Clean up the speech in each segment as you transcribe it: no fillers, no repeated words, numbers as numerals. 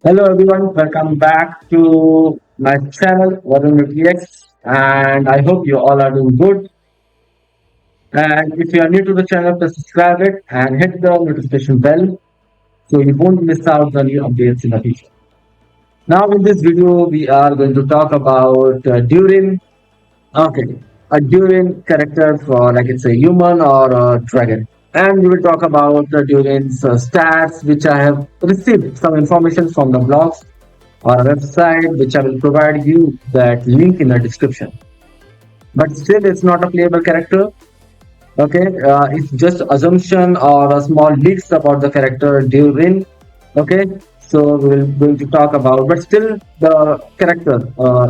Hello everyone, welcome back to my channel VarunUTX, and I hope you all are doing good. And if you are new to the channel, please subscribe it and hit the notification bell so you won't miss out the new updates in the future. Now in this video, we are going to talk about Durin. Okay, a Durin character for like it's a human or a dragon. And we will talk about the Durin's stats, which I have received some information from the blogs or a website, which I will provide you that link in the description. But still, it's not a playable character. Okay, it's just assumption or a small leaks about the character Durin. Okay, so we will going to talk about, but still the character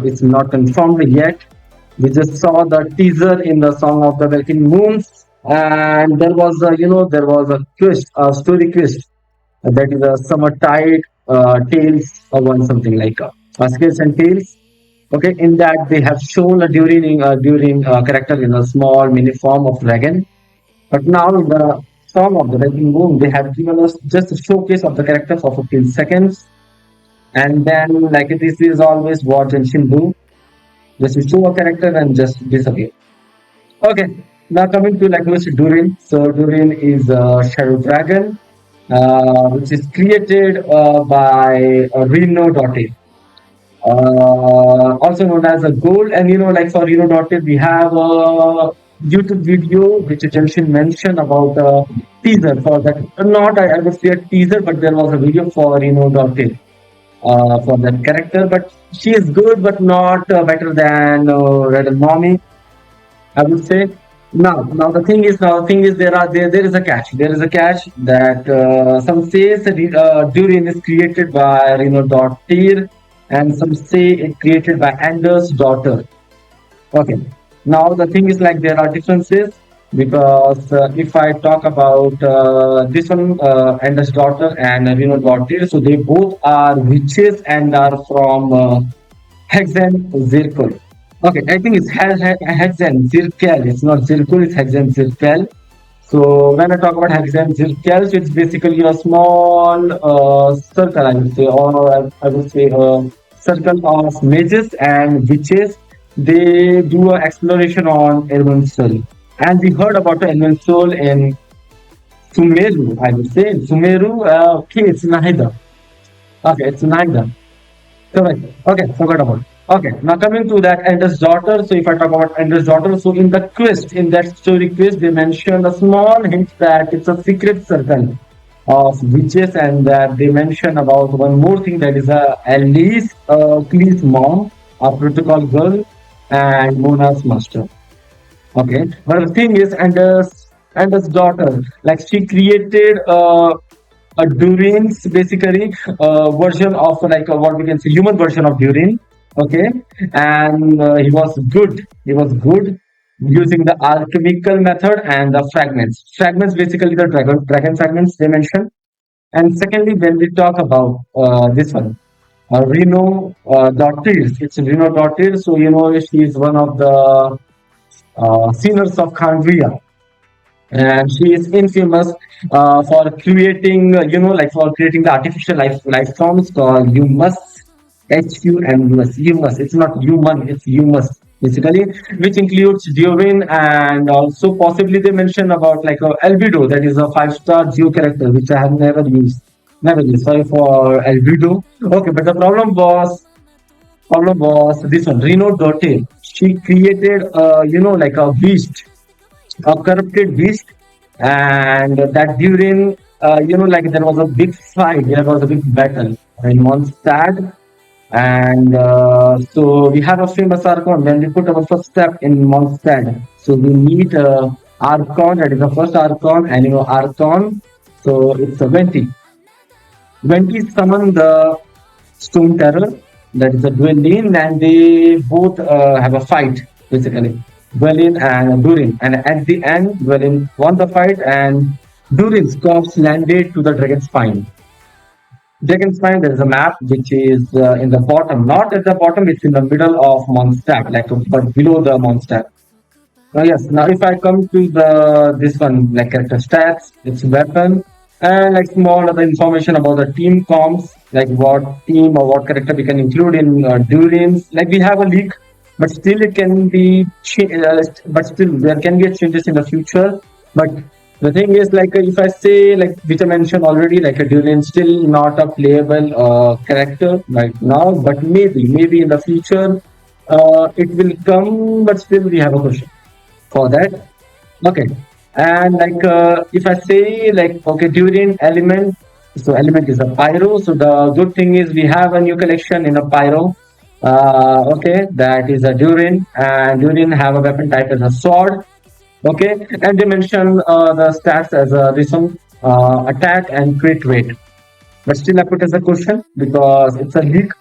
is not confirmed yet. We just saw the teaser in the Song of the Waking Moons, and there was a there was a twist, a story twist that is a summer tide tales or one something like skills and tales. Okay, in that they have shown a during character in a small mini form of dragon, but now in the Song of the Rising Moon they have given us just a showcase of the character for 15 seconds, and then like this is always what Genshin do, just to show a character and just disappear. Okay, now coming to like Mr. Durin. So Durin is a shadow dragon, which is created by Reno.it, also known as a gold. And like for Reno.it, we have a YouTube video which Genshin mentioned about a teaser for that. Not I would say a teaser, but there was a video for Reno.it for that character. But she is good, but not better than Red and Mommy, I would say. Now the thing is there is a catch. There is a catch that some says that Durin is created by Reno.tir, and some say it created by Anders' daughter. Okay. Now the thing is like there are differences because if I talk about this one, Anders' daughter and Reno.tir, so they both are witches and are from Hexen Zirkul. Okay, I think it's Hexen Zirkel. It's not Zirkul, it's Hexen Zirkel. So when I talk about Hexen Zirkel, so it's basically a small circle, I would say, or I would say a circle of mages and witches. They do an exploration on Elven Soul. And we heard about the Elven Soul in Sumeru, I would say. Sumeru, okay, it's Nahida. Okay, it's Nahida. Correct. Okay, forgot about it. Okay, now coming to that Ender's daughter. So if I talk about Ender's daughter, so in the quest, in that story quest, they mentioned a small hint that it's a secret circle of witches, and that they mention about one more thing that is Alice, Clee's mom, a protocol girl, and Mona's master. Okay, but the thing is, Ender's daughter, like she created a Durin's basically version of like what we can say human version of Durin. Okay, and he was good. He was good using the alchemical method and the fragments. Fragments basically the dragon fragments they mentioned. And secondly, when we talk about this one, Reno Dottir, it's Reno Dottir. So she is one of the seniors of Khandria, and she is infamous for creating like for creating the artificial life forms called humus, humus, humus. It's not human, it's humus basically, which includes Durin, and also possibly they mention about like a albedo, that is a 5-star geo character which I have never used, sorry for albedo. Okay, but the problem was this one, Reno Dote. She created like a beast, a corrupted beast, and that during like there was a big fight, there was a big battle in Mondstadt, and so we have a famous Archon. When we put our first step in Mondstadt, so we meet Archon, that is the first Archon, and Archon, so it's a Venti summon the Stone Terror, that is a Duelin, and they both have a fight basically. Duelin and Durin, and at the end, Duelin won the fight, and Durin's corpse landed to the Dragon's Spine. Dragon's Spine, there is a map which is in the bottom, not at the bottom, it's in the middle of Mondstadt, like but below the Mondstadt. Now, yes, now if I come to the this one, like character stats, its weapon, and like small other information about the team comps. like what team or what character we can include in Durin's. Like we have a leak, but still it can be, but still there can be changes in the future. But the thing is, like if I say, like which I mentioned already, like a Durin still not a playable character right now, but maybe in the future it will come. But still, we have a question for that. Okay. And like if I say like okay during element, so element is a pyro. So the good thing is we have a new collection in a pyro. Okay, that is a Durin, and Durin have a weapon type as a sword. Okay, and they mention the stats as a rhythm, attack and crit rate. But still I put as a question because it's a leak.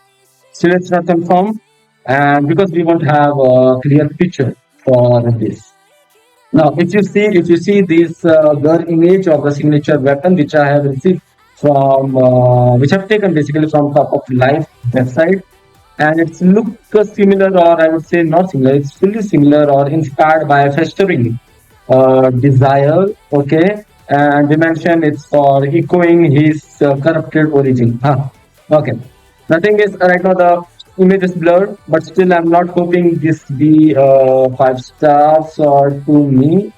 Still it's not confirmed, and because we won't have a clear picture for this. Now, if you see this girl image of the signature weapon, which I have received from, which I've taken basically from Top of Life website, and it's look similar, or I would say not similar. It's fully similar or inspired by festering desire. Okay, and they mention it's for echoing his corrupted origin. Huh. Okay. The thing is, right now the image is blurred, but still I'm not hoping this be 5 stars or to me.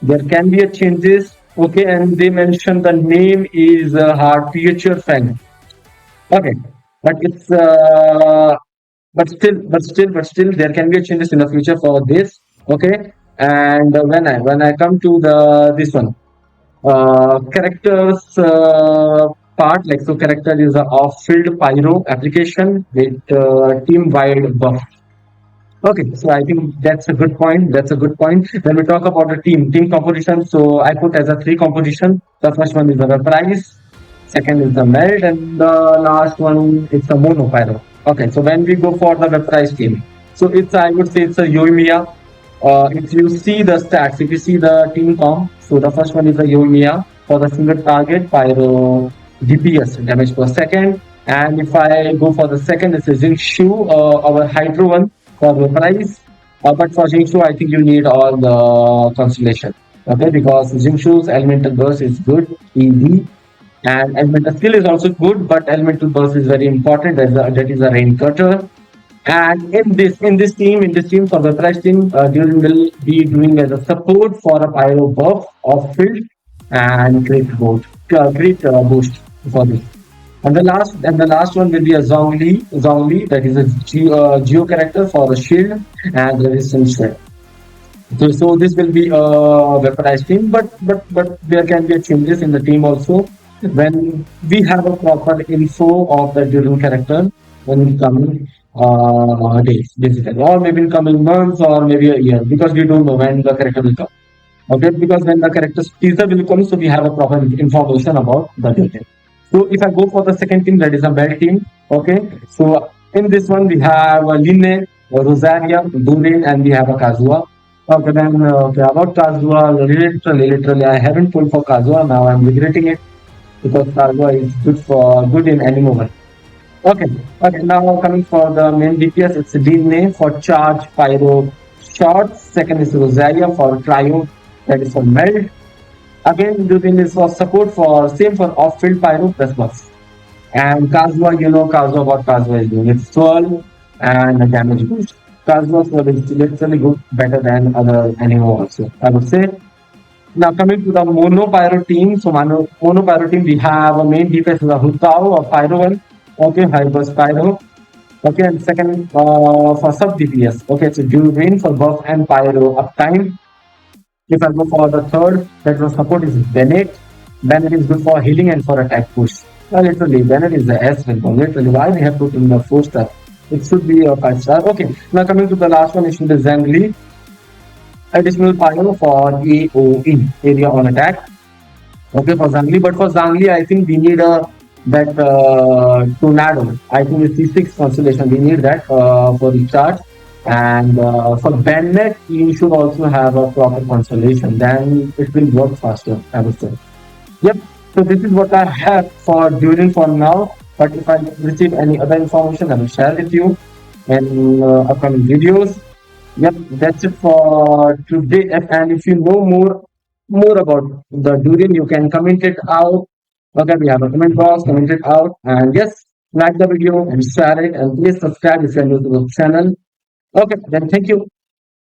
There can be a changes. Okay, and they mention the name is Hard Future Fan. Okay, but it's but still, there can be a changes in the future for this. Okay, and when I come to the this one characters part, like so character is a off-field pyro application with team wide buff. Okay, so I think that's a good point. That's a good point. When we talk about the team composition, so I put as a three composition. The first one is the reprise, second is the melt, and the last one is the mono pyro. Okay, so when we go for the reprise team, so it's I would say it's a Yoimiya. If you see the stats, if you see the team comp, so the first one is a Yoimiya for the single target pyro DPS damage per second, and if I go for the second, it's a Jingshu, our Hydro one for the price. But for Jingshu, I think you need all the constellation. Okay, because Jingshu's elemental burst is good, easy, and elemental skill is also good, but elemental burst is very important. That is a rain cutter. And in this team for the price team, Durin will be doing as a support for a pyro buff of field and great boost for this. And the last one will be a Zhongli, that is a geo character for the shield and resistance shred. So this will be a weaponized team, but there can be changes in the team also when we have a proper info of the Durin character in coming days, basically, or maybe in coming months or maybe a year, because we don't know when the character will come. Okay, because when the character's teaser will come, so we have a proper information about the detail. So if I go for the second team, that is a belt team. Okay, so in this one we have Linne, Rosaria, Durin, and we have a Kazuha. Okay, then okay, about Kazuha, literally, I haven't pulled for Kazuha. Now I'm regretting it because Kazuha is good in any moment. Okay, okay. Now coming for the main DPS, it's Linne for charge, pyro, shots. Second is Rosaria for trio, that is for meld. Again, Durin is for support for same for off-field pyro plus buffs. And Kazuha, you know Kazuha what Kazuha is doing. It's swirl and a damage boost. Kazuha's swirl is literally good, better than other animo also, I would say. Now coming to the mono pyro team. So mono pyro team, we have a main DPS is a Hutao or Pyro one. Okay, high burst pyro. Okay, and second for sub DPS. Okay, it's a Durin for buff and pyro uptime. If I go for the third, that was support is Bennett. Bennett is good for healing and for attack push. Literally, Bennett is the S weapon. Literally, why we have put in the 4 star? It should be a 5 star. Okay, now coming to the last one, it should be Zangli. Additional pyro for AOE, area on attack. Okay, for Zangli, but for Zangli, I think we need a that tornado. I think it's C6 constellation. We need that for recharge. And for Bennett, you should also have a proper constellation. Then it will work faster, I would say. Yep. So this is what I have for Durin for now. But if I receive any other information, I will share with you in upcoming videos. Yep, that's it for today. And if you know more about the Durin, you can comment it out Okay, we have a comment box, comment it out, and yes, like the video and share it, and please subscribe if you're new to the channel. Okay, then thank you.